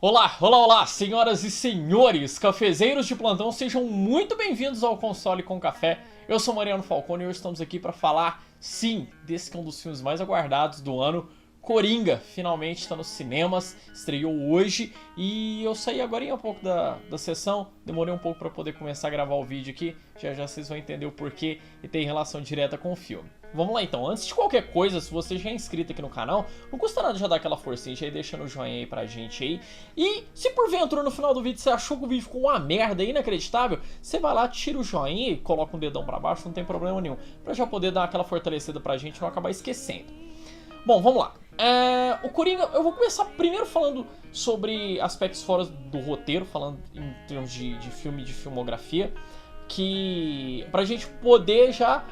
Olá, olá, olá, senhoras e senhores, cafezeiros de plantão, sejam muito bem-vindos ao Console com Café. Eu sou Mariano Falcone e hoje estamos aqui para falar, sim, desse que é um dos filmes mais aguardados do ano, Coringa. Finalmente está nos cinemas, estreou hoje e eu saí agora um pouco da sessão, demorei um pouco para poder começar a gravar o vídeo aqui, já já vocês vão entender o porquê e tem relação direta com o filme. Vamos lá então, antes de qualquer coisa, se você já é inscrito aqui no canal, não custa nada já dar aquela forcinha, já ir deixando o joinha aí pra gente aí. E se porventura no final do vídeo você achou que o vídeo ficou uma merda inacreditável, você vai lá, tira o joinha e coloca um dedão pra baixo, não tem problema nenhum, pra já poder dar aquela fortalecida pra gente e não acabar esquecendo. Bom, vamos lá. O Coringa, eu vou começar primeiro falando sobre aspectos fora do roteiro, falando em termos de filme, de filmografia, que pra gente poder já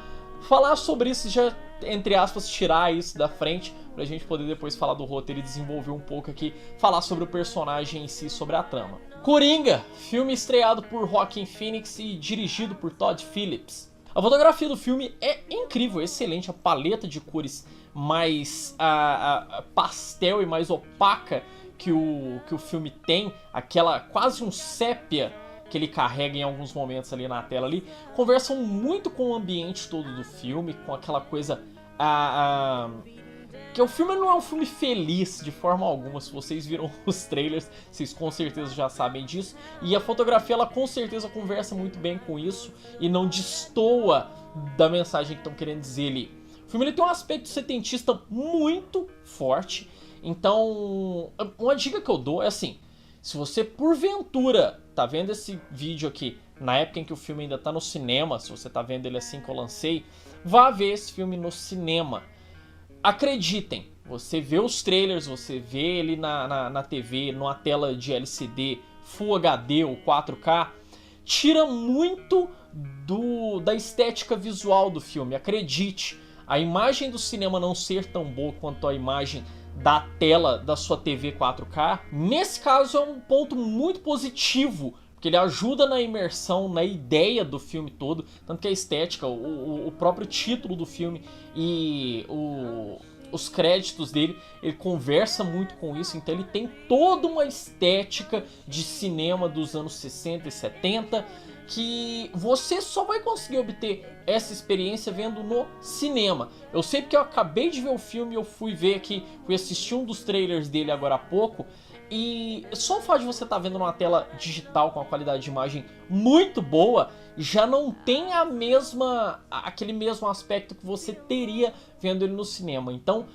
falar sobre isso, já, entre aspas, tirar isso da frente, pra gente poder depois falar do roteiro e desenvolver um pouco aqui, falar sobre o personagem em si, sobre a trama. Coringa, filme estreado por Joaquin Phoenix e dirigido por Todd Phillips. A fotografia do filme é incrível, excelente, a paleta de cores mais pastel e mais opaca que o filme tem, aquela quase um sépia que ele carrega em alguns momentos ali na tela ali, conversam muito com o ambiente todo do filme, com aquela coisa que o filme não é um filme feliz de forma alguma. Se vocês viram os trailers, vocês com certeza já sabem disso, e a fotografia ela com certeza conversa muito bem com isso e não destoa da mensagem que estão querendo dizer ali. O filme ele tem um aspecto setentista muito forte, então uma dica que eu dou é assim: se você porventura tá vendo esse vídeo aqui na época em que o filme ainda tá no cinema, se você tá vendo ele assim que eu lancei, vá ver esse filme no cinema. Acreditem, você vê os trailers, você vê ele na TV, numa tela de LCD, Full HD ou 4K, tira muito da estética visual do filme, acredite. A imagem do cinema não ser tão boa quanto a imagem da tela da sua TV 4K, nesse caso é um ponto muito positivo, porque ele ajuda na imersão, na ideia do filme todo, tanto que a estética, o próprio título do filme e os créditos dele, ele conversa muito com isso, então ele tem toda uma estética de cinema dos anos 60 e 70, que você só vai conseguir obter essa experiência vendo no cinema. Eu sei porque eu acabei de ver o filme, eu fui ver aqui, fui assistir um dos trailers dele agora há pouco, e só o fato de você estar vendo numa tela digital com a qualidade de imagem muito boa, já não tem aquele mesmo aspecto que você teria vendo ele no cinema. Então,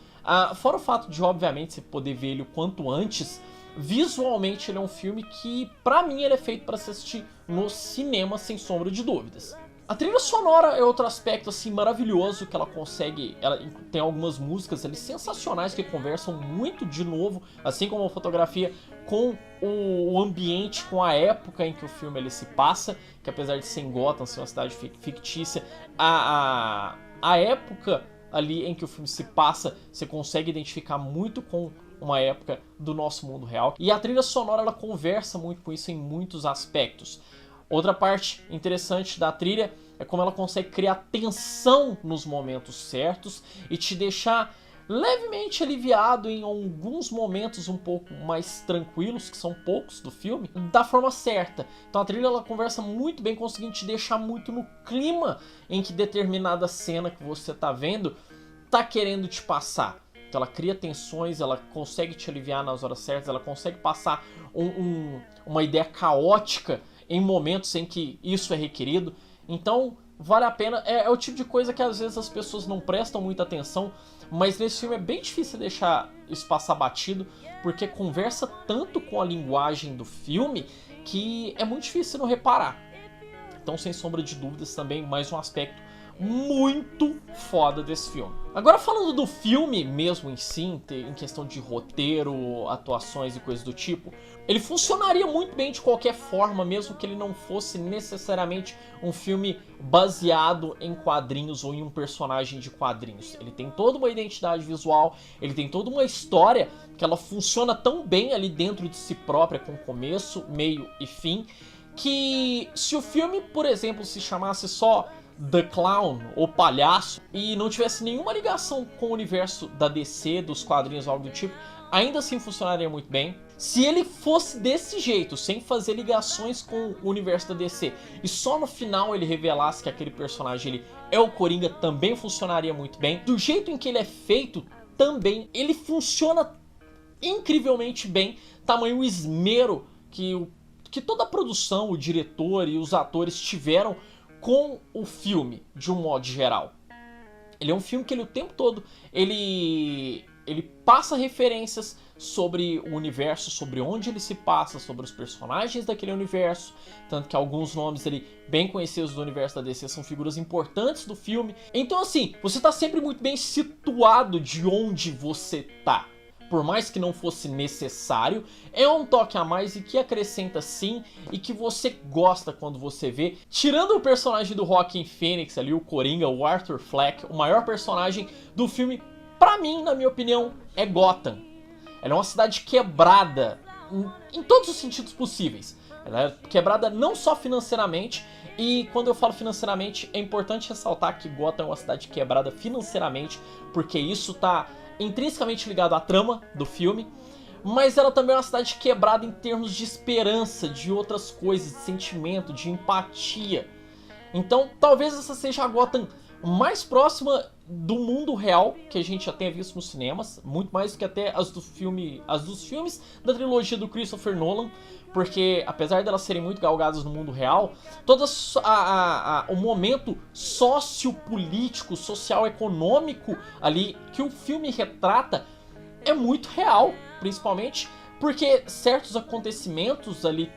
fora o fato de, obviamente, você poder ver ele o quanto antes, visualmente ele é um filme que, pra mim, ele é feito para se assistir no cinema, sem sombra de dúvidas. A trilha sonora é outro aspecto assim maravilhoso que ela consegue, ela tem algumas músicas ali sensacionais que conversam muito de novo, assim como a fotografia, com o ambiente, com a época em que o filme ele se passa, que apesar de ser em Gotham, ser uma cidade fictícia, a época ali em que o filme se passa, você consegue identificar muito com uma época do nosso mundo real. E a trilha sonora ela conversa muito com isso em muitos aspectos. Outra parte interessante da trilha é como ela consegue criar tensão nos momentos certos e te deixar levemente aliviado em alguns momentos um pouco mais tranquilos, que são poucos do filme, da forma certa. Então a trilha ela conversa muito bem, conseguindo te deixar muito no clima em que determinada cena que você tá vendo tá querendo te passar. Então ela cria tensões, ela consegue te aliviar nas horas certas, ela consegue passar uma ideia caótica em momentos em que isso é requerido. Então vale a pena, é o tipo de coisa que às vezes as pessoas não prestam muita atenção, mas nesse filme é bem difícil deixar isso passar batido, porque conversa tanto com a linguagem do filme que é muito difícil não reparar. Então, sem sombra de dúvidas, também mais um aspecto muito foda desse filme. Agora falando do filme mesmo em si, em questão de roteiro, atuações e coisas do tipo, ele funcionaria muito bem de qualquer forma, mesmo que ele não fosse necessariamente um filme baseado em quadrinhos ou em um personagem de quadrinhos. Ele tem toda uma identidade visual, ele tem toda uma história que ela funciona tão bem ali dentro de si própria, com começo, meio e fim, que se o filme, por exemplo, se chamasse só The Clown, ou Palhaço, e não tivesse nenhuma ligação com o universo da DC, dos quadrinhos ou algo do tipo, ainda assim funcionaria muito bem. Se ele fosse desse jeito, sem fazer ligações com o universo da DC, e só no final ele revelasse que aquele personagem ele é o Coringa, também funcionaria muito bem. Do jeito em que ele é feito, também ele funciona incrivelmente bem. Tamanho o esmero que toda a produção, o diretor e os atores tiveram com o filme, de um modo geral. Ele é um filme que ele, o tempo todo ele passa referências sobre o universo, sobre onde ele se passa, sobre os personagens daquele universo, tanto que alguns nomes ali bem conhecidos do universo da DC são figuras importantes do filme. Então assim, você tá sempre muito bem situado de onde você tá. Por mais que não fosse necessário, é um toque a mais e que acrescenta sim, e que você gosta quando você vê. Tirando o personagem do Joaquin Phoenix ali, o Coringa, o Arthur Fleck, o maior personagem do filme, pra mim, na minha opinião, é Gotham. Ela é uma cidade quebrada em todos os sentidos possíveis. Ela é quebrada não só financeiramente, e quando eu falo financeiramente, é importante ressaltar que Gotham é uma cidade quebrada financeiramente, porque isso tá intrinsecamente ligado à trama do filme, mas ela também é uma cidade quebrada em termos de esperança, de outras coisas, de sentimento, de empatia. Então talvez essa seja a Gotham mais próxima do mundo real que a gente já tenha visto nos cinemas, muito mais do que até as dos filmes da trilogia do Christopher Nolan, porque apesar delas serem muito galgadas no mundo real, todo o momento sociopolítico, social-econômico ali que o filme retrata é muito real, principalmente porque certos acontecimentos ali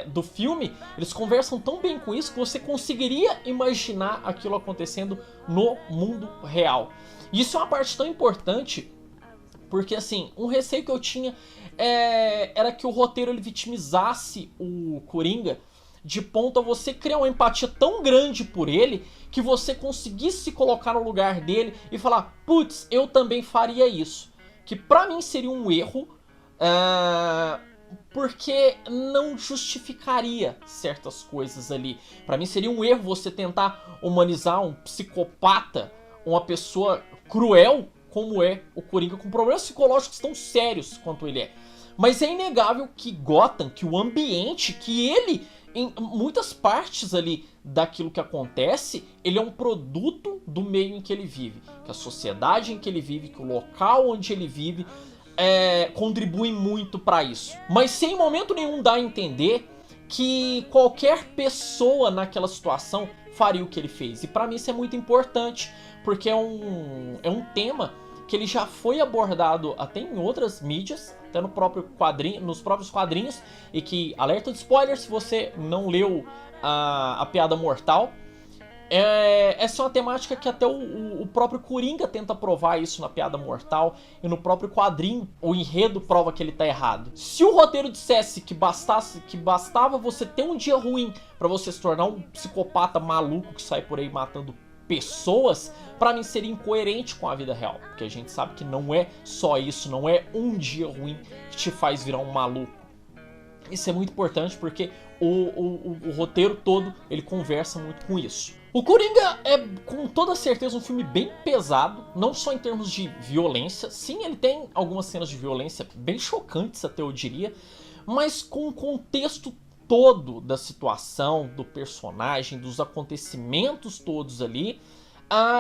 do filme, eles conversam tão bem com isso que você conseguiria imaginar aquilo acontecendo no mundo real. E isso é uma parte tão importante, porque assim, um receio que eu tinha era que o roteiro ele vitimizasse o Coringa de ponto a você criar uma empatia tão grande por ele que você conseguisse se colocar no lugar dele e falar, putz, eu também faria isso. Que pra mim seria um erro, porque não justificaria certas coisas ali. Pra mim seria um erro você tentar humanizar um psicopata, uma pessoa cruel como é o Coringa, com problemas psicológicos tão sérios quanto ele é. Mas é inegável que Gotham, que o ambiente, que ele, em muitas partes ali daquilo que acontece, ele é um produto do meio em que ele vive. Que a sociedade em que ele vive, que o local onde ele vive contribuem muito para isso. Mas sem em momento nenhum dar a entender que qualquer pessoa naquela situação faria o que ele fez. E para mim isso é muito importante, porque é um tema que ele já foi abordado até em outras mídias, até nos próprios quadrinhos, e que, alerta de spoiler se você não leu a Piada Mortal, essa é uma temática que até o próprio Coringa tenta provar isso na Piada Mortal, e no próprio quadrinho o enredo prova que ele tá errado. Se o roteiro dissesse que bastava você ter um dia ruim pra você se tornar um psicopata maluco que sai por aí matando pessoas, pra mim seria incoerente com a vida real, porque a gente sabe que não é só isso, não é um dia ruim que te faz virar um maluco. Isso é muito importante porque o roteiro todo ele conversa muito com isso. O Coringa é com toda certeza um filme bem pesado, não só em termos de violência, sim, ele tem algumas cenas de violência bem chocantes até eu diria, mas com o contexto todo da situação, do personagem, dos acontecimentos todos ali,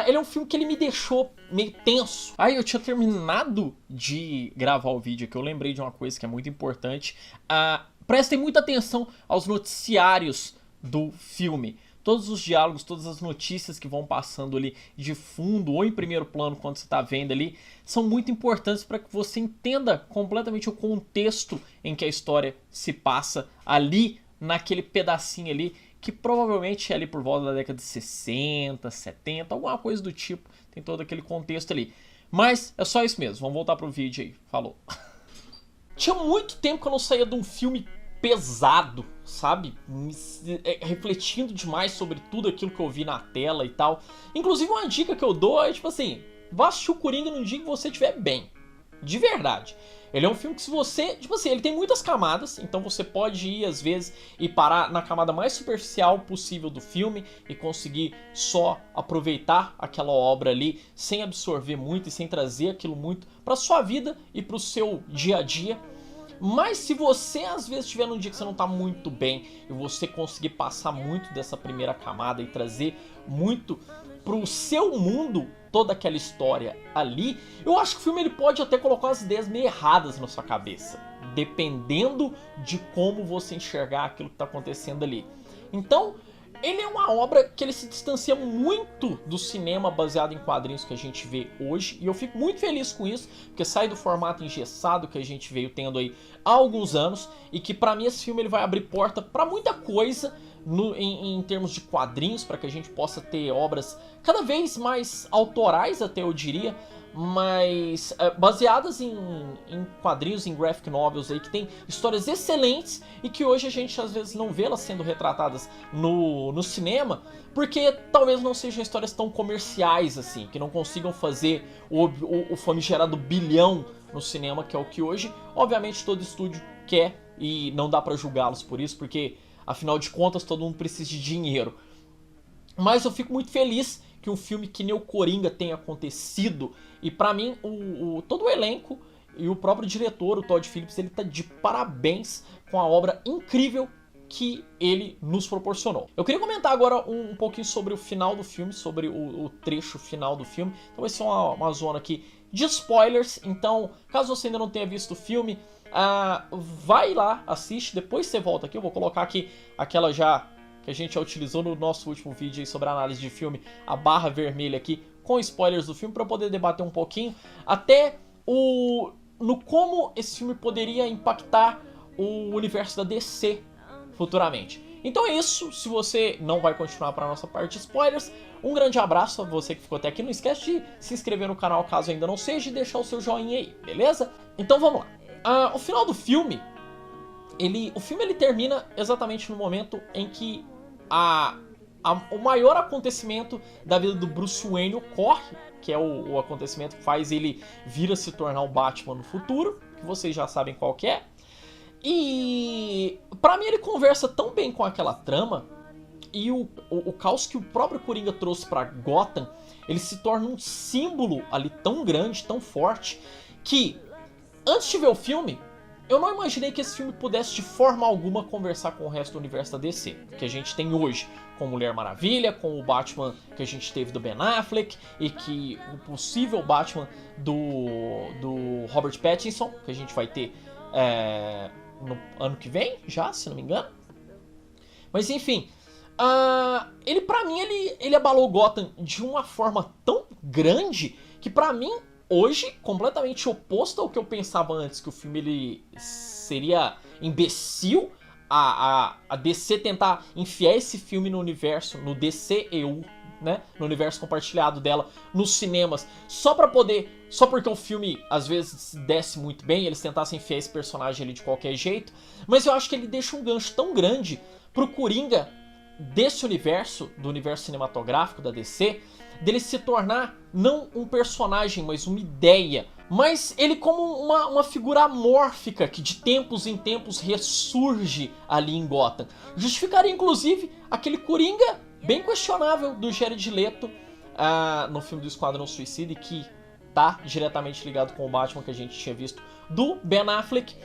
ele é um filme que ele me deixou meio tenso. Aí eu tinha terminado de gravar o vídeo que eu lembrei de uma coisa que é muito importante. Prestem muita atenção aos noticiários do filme. Todos os diálogos, todas as notícias que vão passando ali de fundo ou em primeiro plano quando você está vendo ali, são muito importantes para que você entenda completamente o contexto em que a história se passa ali, naquele pedacinho ali, que provavelmente é ali por volta da década de 60, 70, alguma coisa do tipo, tem todo aquele contexto ali. Mas é só isso mesmo, vamos voltar pro vídeo aí, falou. Tinha muito tempo que eu não saía de um filme pesado, sabe? Refletindo demais sobre tudo aquilo que eu vi na tela e tal. Inclusive uma dica que eu dou é tipo assim, vá assistir o Coringa num dia que você estiver bem. De verdade. Ele é um filme que se você... Tipo assim, ele tem muitas camadas, então você pode ir, às vezes, e parar na camada mais superficial possível do filme e conseguir só aproveitar aquela obra ali, sem absorver muito e sem trazer aquilo muito pra sua vida e pro seu dia a dia. Mas se você às vezes estiver num dia que você não tá muito bem e você conseguir passar muito dessa primeira camada e trazer muito pro seu mundo toda aquela história ali, eu acho que o filme ele pode até colocar as ideias meio erradas na sua cabeça, dependendo de como você enxergar aquilo que tá acontecendo ali. Então, ele é uma obra que ele se distancia muito do cinema baseado em quadrinhos que a gente vê hoje, e eu fico muito feliz com isso, porque sai do formato engessado que a gente veio tendo aí há alguns anos, e que pra mim esse filme ele vai abrir porta pra muita coisa em termos de quadrinhos, para que a gente possa ter obras cada vez mais autorais, até eu diria, mas baseadas em quadrinhos, em graphic novels aí, que tem histórias excelentes e que hoje a gente às vezes não vê elas sendo retratadas no cinema, porque talvez não sejam histórias tão comerciais assim, que não consigam fazer o famigerado bilhão no cinema, que é o que hoje, obviamente, todo estúdio quer, e não dá pra julgá-los por isso, porque afinal de contas todo mundo precisa de dinheiro. Mas eu fico muito feliz que um filme que nem o Coringa tenha acontecido, e pra mim todo o elenco e o próprio diretor, o Todd Phillips, ele tá de parabéns com a obra incrível que ele nos proporcionou. Eu queria comentar agora um pouquinho sobre o final do filme, sobre o trecho final do filme. Então vai ser uma zona aqui de spoilers, então caso você ainda não tenha visto o filme, vai lá, assiste, depois você volta aqui. Eu vou colocar aqui aquela já que a gente já utilizou no nosso último vídeo aí sobre a análise de filme, a barra vermelha aqui com spoilers do filme, para poder debater um pouquinho até no como esse filme poderia impactar o universo da DC futuramente. Então é isso, se você não vai continuar para a nossa parte de spoilers, um grande abraço a você que ficou até aqui, não esquece de se inscrever no canal caso ainda não seja e deixar o seu joinha aí, beleza? Então vamos lá. O final do filme, o filme termina exatamente no momento em que o maior acontecimento da vida do Bruce Wayne ocorre, que é o acontecimento que faz ele vir a se tornar o Batman no futuro, que vocês já sabem qual que é. E pra mim ele conversa tão bem com aquela trama, e o caos que o próprio Coringa trouxe pra Gotham, ele se torna um símbolo ali tão grande, tão forte, que antes de ver o filme, eu não imaginei que esse filme pudesse de forma alguma conversar com o resto do universo da DC, que a gente tem hoje, com Mulher Maravilha, com o Batman que a gente teve do Ben Affleck, e que o possível Batman do Robert Pattinson, que a gente vai ter no ano que vem, já, se não me engano. Mas enfim, ele pra mim, ele abalou Gotham de uma forma tão grande, que pra mim, hoje, completamente oposto ao que eu pensava antes, que o filme ele seria imbecil a DC tentar enfiar esse filme no universo, no DCEU, né, no universo compartilhado dela, nos cinemas, só porque o filme às vezes desce muito bem, eles tentassem enfiar esse personagem ali de qualquer jeito, mas eu acho que ele deixa um gancho tão grande pro Coringa desse universo, do universo cinematográfico da DC, dele se tornar não um personagem, mas uma ideia, mas ele como uma figura amórfica que de tempos em tempos ressurge ali em Gotham. Justificaria inclusive aquele Coringa bem questionável do Jared Leto no filme do Esquadrão Suicida, e que tá diretamente ligado com o Batman que a gente tinha visto do Ben Affleck,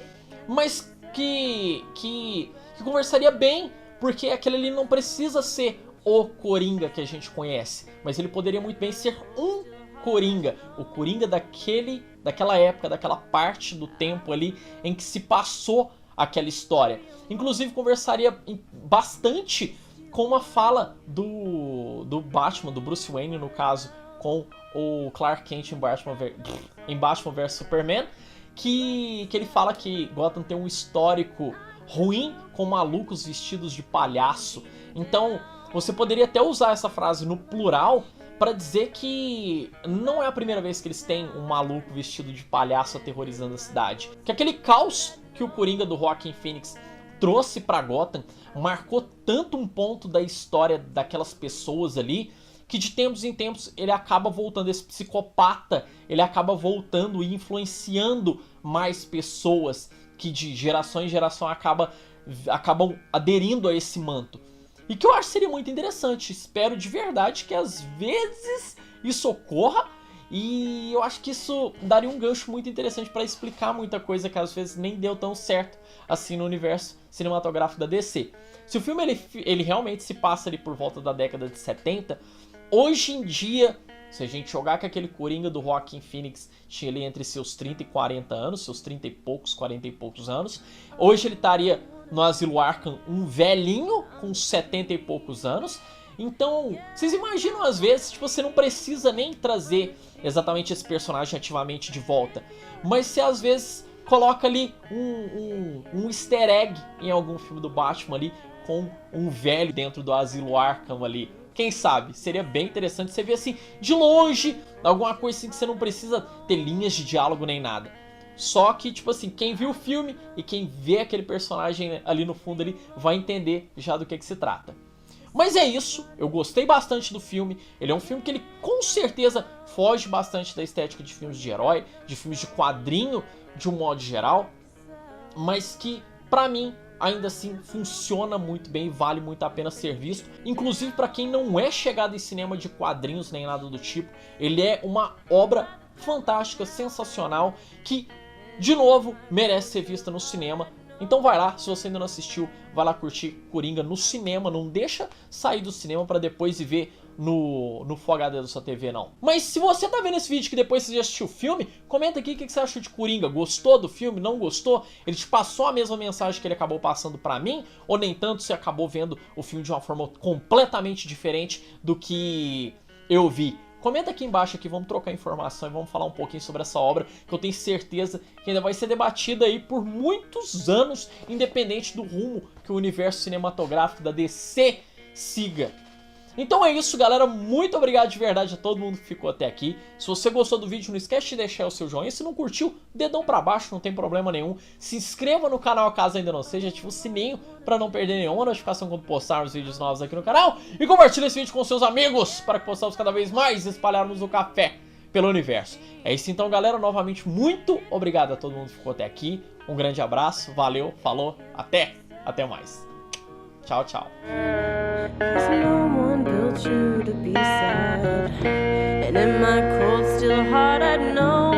mas que conversaria bem, porque aquele ali não precisa ser o Coringa que a gente conhece, mas ele poderia muito bem ser um Coringa, o Coringa daquela época, daquela parte do tempo ali em que se passou aquela história. Inclusive conversaria bastante com uma fala do Batman, do Bruce Wayne no caso, com o Clark Kent em Batman vs Superman, que ele fala que Gotham tem um histórico ruim com malucos vestidos de palhaço. Então você poderia até usar essa frase no plural para dizer que não é a primeira vez que eles têm um maluco vestido de palhaço aterrorizando a cidade. Que aquele caos que o Coringa do Joaquin Phoenix trouxe para Gotham marcou tanto um ponto da história daquelas pessoas ali, que de tempos em tempos ele acaba voltando, esse psicopata, ele acaba voltando e influenciando mais pessoas que de geração em geração acabam aderindo a esse manto. E que eu acho que seria muito interessante, espero de verdade que às vezes isso ocorra, e eu acho que isso daria um gancho muito interessante para explicar muita coisa que às vezes nem deu tão certo assim no universo cinematográfico da DC. Se o filme ele realmente se passa ali por volta da década de 70, hoje em dia, se a gente jogar com aquele Coringa do Joaquin Phoenix, tinha ali entre seus 30 e 40 anos, seus 30 e poucos, 40 e poucos anos, hoje ele estaria no Asilo Arkham um velhinho com 70 e poucos anos. Então, vocês imaginam às vezes, tipo, você não precisa nem trazer exatamente esse personagem ativamente de volta, mas você às vezes coloca ali um easter egg em algum filme do Batman ali, com um velho dentro do Asilo Arkham ali. Quem sabe? Seria bem interessante você ver assim, de longe, alguma coisa assim que você não precisa ter linhas de diálogo nem nada. Só que, tipo assim, quem viu o filme e quem vê aquele personagem ali no fundo ali, vai entender já do que se trata. Mas é isso, eu gostei bastante do filme, ele é um filme que ele com certeza foge bastante da estética de filmes de herói, de filmes de quadrinho de um modo geral, mas que pra mim ainda assim funciona muito bem e vale muito a pena ser visto. Inclusive para quem não é chegado em cinema de quadrinhos nem nada do tipo, ele é uma obra fantástica, sensacional, que de novo merece ser vista no cinema. Então vai lá, se você ainda não assistiu, vai lá curtir Coringa no cinema, não deixa sair do cinema pra depois ir ver no Full HD da sua TV, não. Mas se você tá vendo esse vídeo que depois você já assistiu o filme, comenta aqui o que você achou de Coringa. Gostou do filme? Não gostou? Ele te passou a mesma mensagem que ele acabou passando pra mim? Ou nem tanto, você acabou vendo o filme de uma forma completamente diferente do que eu vi? Comenta aqui embaixo, vamos trocar informação e vamos falar um pouquinho sobre essa obra, que eu tenho certeza que ainda vai ser debatida aí por muitos anos, independente do rumo que o universo cinematográfico da DC siga. Então é isso, galera, muito obrigado de verdade a todo mundo que ficou até aqui. Se você gostou do vídeo, não esquece de deixar o seu joinha. Se não curtiu, dedão pra baixo, não tem problema nenhum. Se inscreva no canal caso ainda não seja, ative o sininho pra não perder nenhuma notificação quando postarmos vídeos novos aqui no canal. E compartilhe esse vídeo com seus amigos para que possamos cada vez mais espalharmos o café pelo universo. É isso então, galera, novamente muito obrigado a todo mundo que ficou até aqui. Um grande abraço, valeu, falou, até mais. Tchau, tchau. You to be sad, and in my cold still heart I'd know